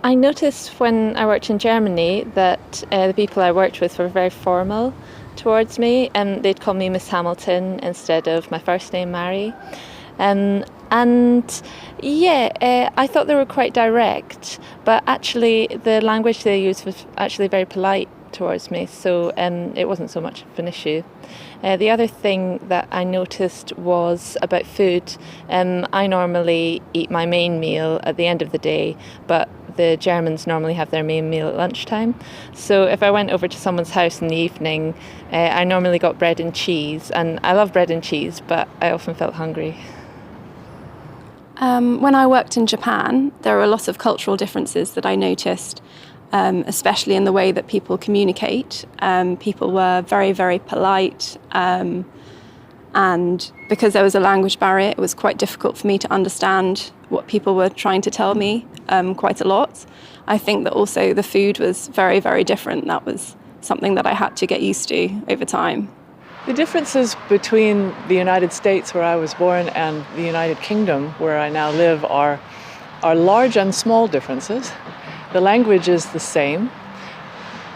I noticed when I worked in Germany that the people I worked with were very formal towards me, and they'd call me Miss Hamilton instead of my first name, Mary. And yeah, I thought they were quite direct, but actually the language they used was actually very polite towards me, so it wasn't so much of an issue. The other thing that I noticed was about food. I normally eat my main meal at the end of the day, but the Germans normally have their main meal at lunchtime. So if I went over to someone's house in the evening, I normally got bread and cheese, and I love bread and cheese, but I often felt hungry. When I worked in Japan, there were a lot of cultural differences that I noticed, especially in the way that people communicate. People were very, very polite, and because there was a language barrier, it was quite difficult for me to understand what people were trying to tell me quite a lot. I think that also the food was very, very different. That was something that I had to get used to over time. The differences between the United States, where I was born, and the United Kingdom, where I now live, are large and small differences. The language is the same,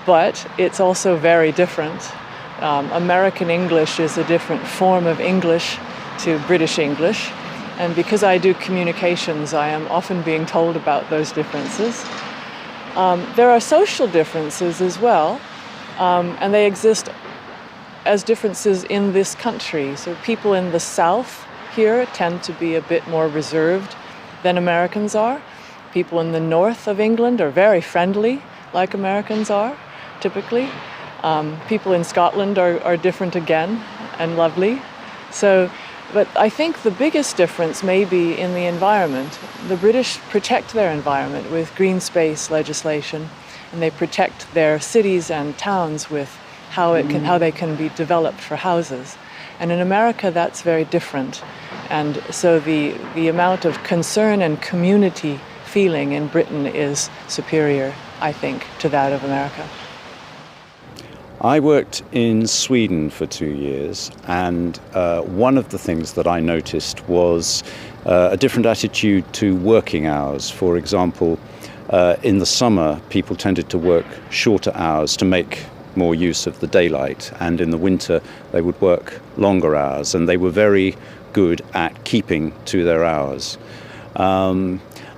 but it's also very different. American English is a different form of English to British English, and because I do communications, I am often being told about those differences. There are social differences as well, and they exist as differences in this country. So people in the South here tend to be a bit more reserved than Americans are. People in the north of England are very friendly, like Americans are, typically. People in Scotland are different again and lovely. But I think the biggest difference may be in the environment. The British protect their environment with green space legislation, and they protect their cities and towns with how they can be developed for houses. And in America, that's very different. And so the amount of concern and community feeling in Britain is superior, I think, to that of America. I worked in Sweden for 2 years, and one of the things that I noticed was a different attitude to working hours. For example, in the summer, people tended to work shorter hours to make more use of the daylight, and in the winter they would work longer hours, and they were very good at keeping to their hours.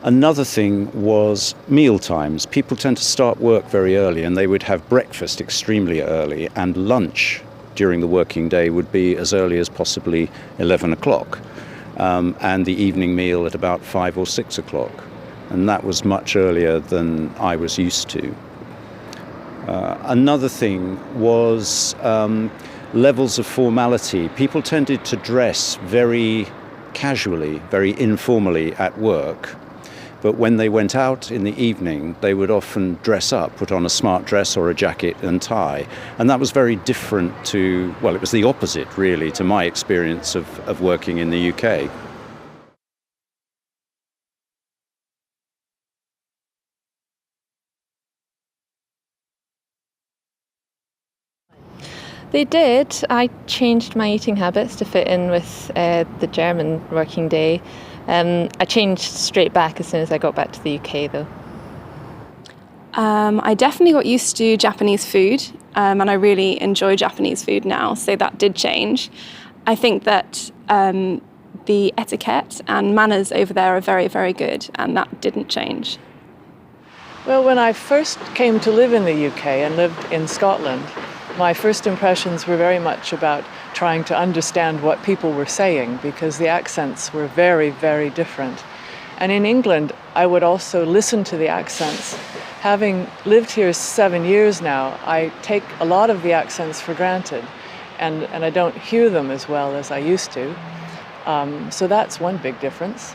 Another thing was meal times. People tend to start work very early, and they would have breakfast extremely early, and lunch during the working day would be as early as possibly 11 o'clock, and the evening meal at about 5 or 6 o'clock, and that was much earlier than I was used to. Another thing was levels of formality. People tended to dress very casually, very informally at work, but when they went out in the evening, they would often dress up, put on a smart dress or a jacket and tie, and that was very different to, well, it was the opposite really to my experience of working in the UK. They did. I changed my eating habits to fit in with the German working day. I changed straight back as soon as I got back to the UK, though. I definitely got used to Japanese food, and I really enjoy Japanese food now, so that did change. I think that the etiquette and manners over there are very, very good, and that didn't change. Well, when I first came to live in the UK and lived in Scotland, my first impressions were very much about trying to understand what people were saying, because the accents were very, very different. And in England, I would also listen to the accents. Having lived here 7 years now, I take a lot of the accents for granted, and I don't hear them as well as I used to. So that's one big difference.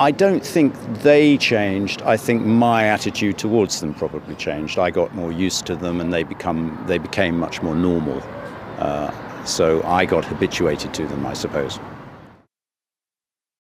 I don't think they changed. I think my attitude towards them probably changed. I got more used to them, and they became much more normal. So I got habituated to them, I suppose.